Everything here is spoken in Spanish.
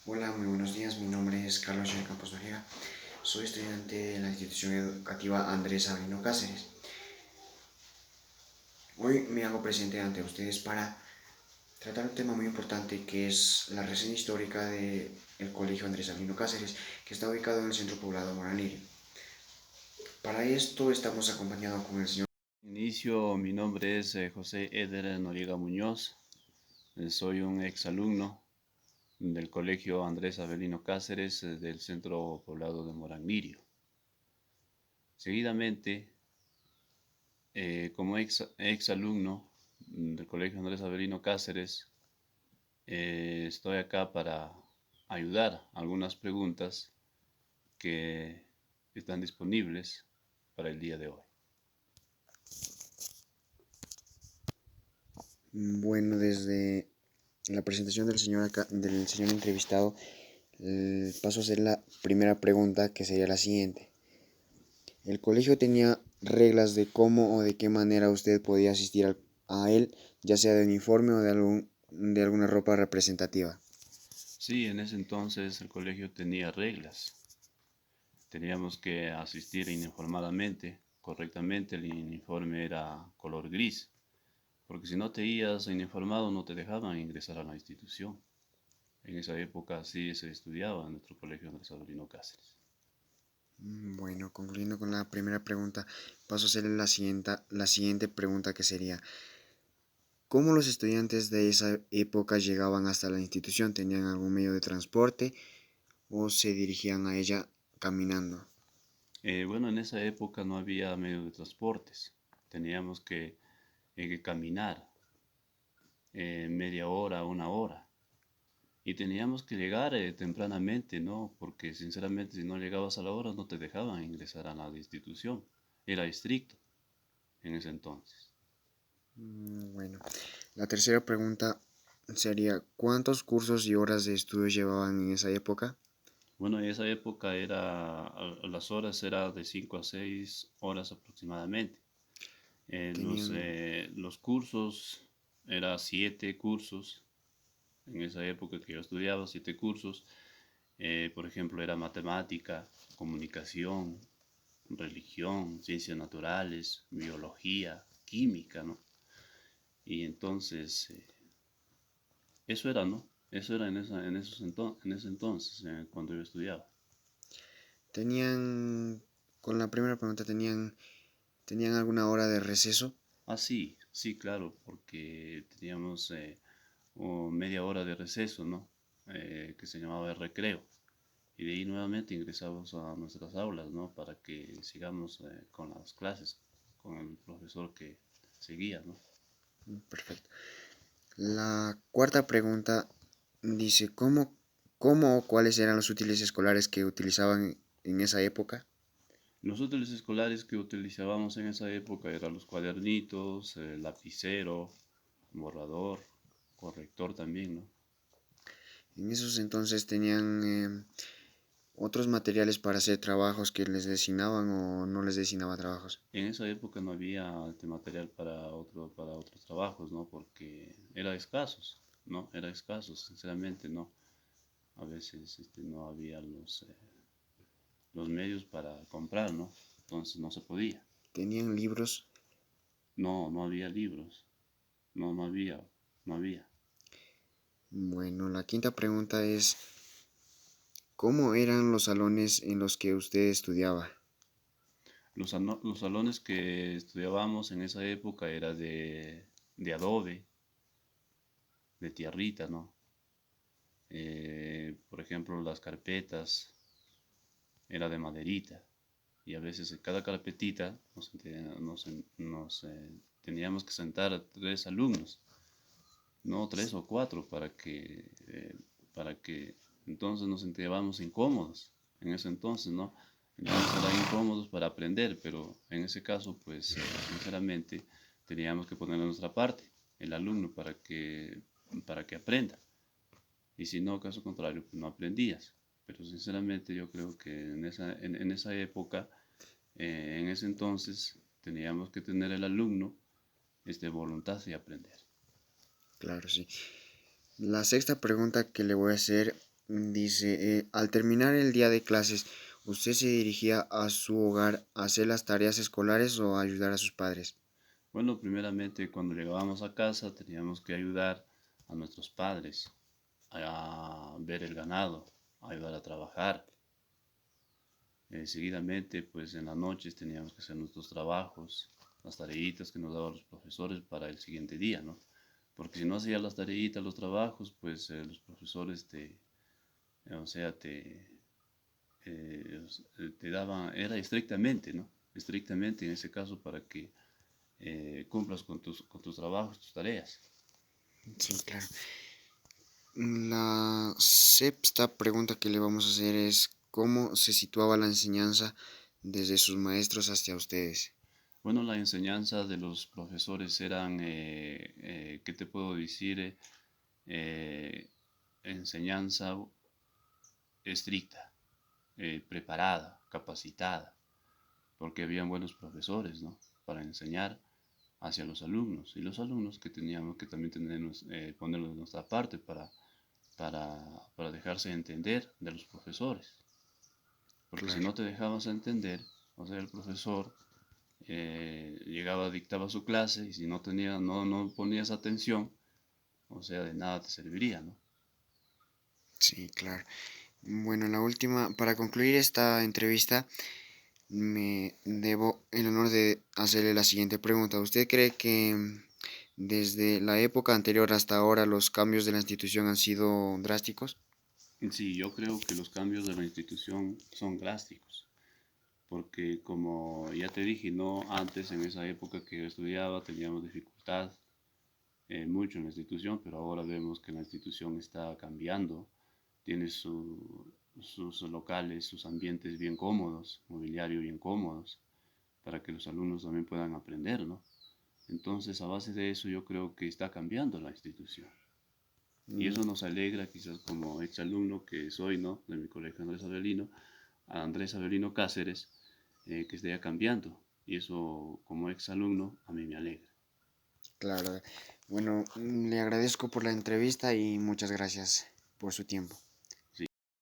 Hola, muy buenos días. Mi nombre es Carlos J. Campos Noriega. Soy estudiante de la institución educativa Andrés Avelino Cáceres. Hoy me hago presente ante ustedes para tratar un tema muy importante que es la reseña histórica del Colegio Andrés Avelino Cáceres, que está ubicado en el centro poblado Moranlirio. Para esto estamos acompañados con el señor. Inicio, mi nombre es José Eder Noriega Muñoz. Soy un exalumno del Colegio Andrés Avelino Cáceres del centro poblado de Moranlirio. Seguidamente, como exalumno del Colegio Andrés Avelino Cáceres, estoy acá para ayudar a algunas preguntas que están disponibles para el día de hoy. Bueno, desde la presentación del señor entrevistado, paso a hacer la primera pregunta, que sería la siguiente. El colegio tenía reglas de cómo o de qué manera usted podía asistir a él, ya sea de uniforme o de alguna ropa representativa. Sí, en ese entonces el colegio tenía reglas. Teníamos que asistir uniformadamente, correctamente. El uniforme era color gris, porque si no te ibas uniformado no te dejaban ingresar a la institución. En esa época así se estudiaba en nuestro colegio Andrés Avelino Cáceres. Bueno, concluyendo con la primera pregunta, paso a hacerle la siguiente pregunta, que sería, ¿cómo los estudiantes de esa época llegaban hasta la institución? ¿Tenían algún medio de transporte o se dirigían a ella caminando? Bueno, en esa época no había medios de transportes. Teníamos que caminar media hora, una hora. Y teníamos que llegar tempranamente, ¿no? Porque sinceramente si no llegabas a la hora no te dejaban ingresar a la institución. Era estricto en ese entonces. Bueno, la tercera pregunta sería, ¿cuántos cursos y horas de estudio llevaban en esa época? Bueno, en esa época las horas eran de 5 a 6 horas aproximadamente. Tenían, Los cursos, eran 7 cursos. En esa época que yo estudiaba, 7 cursos. Por ejemplo, era matemática, comunicación, religión, ciencias naturales, biología, química, ¿no? Y entonces, eso era, ¿no? Eso era en ese entonces, cuando yo estudiaba. tenían, con la primera pregunta, ¿tenían alguna hora de receso? Ah, sí, sí, claro, porque teníamos media hora de receso, ¿no? Que se llamaba el recreo. Y de ahí nuevamente ingresamos a nuestras aulas, ¿no? Para que sigamos con las clases, con el profesor que seguía, ¿no? Perfecto. La cuarta pregunta dice, ¿cómo o cuáles eran los útiles escolares que utilizaban en esa época? Los útiles escolares que utilizábamos en esa época eran los cuadernitos, lapicero, borrador, corrector también, ¿no? En esos entonces tenían otros materiales para hacer trabajos que les designaban o no les designaba trabajos. En esa época no había este material para otros trabajos, ¿no? Porque era escasos, ¿no? Era escasos, sinceramente, ¿no? A veces no había los medios para comprar, ¿no? Entonces no se podía. Tenían libros. No, no había libros. No, no había. Bueno, la quinta pregunta es, ¿cómo eran los salones en los que usted estudiaba? Los salones que estudiábamos en esa época era de adobe, de tierrita, ¿no? Por ejemplo, las carpetas era de maderita y a veces en cada carpetita teníamos que sentar a 3 alumnos, no 3 o 4, para que entonces nos sentíamos incómodos en ese entonces, ¿no? Entonces eran incómodos para aprender, pero en ese caso, pues sinceramente teníamos que poner nuestra parte, el alumno, para que aprenda. Y si no, caso contrario, pues no aprendías. Pero sinceramente yo creo que en esa época, en ese entonces, teníamos que tener el alumno voluntad de aprender. Claro, sí. La sexta pregunta que le voy a hacer Dice, al terminar el día de clases, ¿usted se dirigía a su hogar a hacer las tareas escolares o a ayudar a sus padres? Bueno, primeramente cuando llegábamos a casa teníamos que ayudar a nuestros padres a ver el ganado, a ayudar a trabajar. Seguidamente, pues en las noches teníamos que hacer nuestros trabajos, las tareitas que nos daban los profesores para el siguiente día, ¿no? Porque si no hacías las tareitas, los trabajos, pues los profesores o sea, te daban, era estrictamente, ¿no? Estrictamente en ese caso para que cumplas con tus trabajos, tus tareas. Sí, claro. La sexta pregunta que le vamos a hacer es, ¿cómo se situaba la enseñanza desde sus maestros hacia ustedes? Bueno, la enseñanza de los profesores eran, ¿qué te puedo decir? Enseñanza estricta, preparada, capacitada, porque habían buenos profesores, ¿no? Para enseñar hacia los alumnos y los alumnos que teníamos que también ponernos de nuestra parte para dejarse entender de los profesores, porque si Claro, no te dejabas entender, o sea, el profesor llegaba, dictaba su clase y si no ponías atención, o sea, de nada te serviría, ¿no? sí, claro. Bueno, la última, para concluir esta entrevista, me debo el honor de hacerle la siguiente pregunta. ¿Usted cree que desde la época anterior hasta ahora los cambios de la institución han sido drásticos? Sí, yo creo que los cambios de la institución son drásticos, porque como ya te dije, no antes en esa época que yo estudiaba teníamos dificultad mucho en la institución, pero ahora vemos que la institución está cambiando, tiene sus locales, sus ambientes bien cómodos, mobiliario bien cómodos, para que los alumnos también puedan aprender, ¿no? Entonces, a base de eso, yo creo que está cambiando la institución. Y Mm, eso nos alegra, quizás como exalumno que soy, ¿no? De mi colegio Andrés Avelino Cáceres, que esté cambiando. Y eso, como exalumno, a mí me alegra. claro. Bueno, le agradezco por la entrevista y muchas gracias por su tiempo.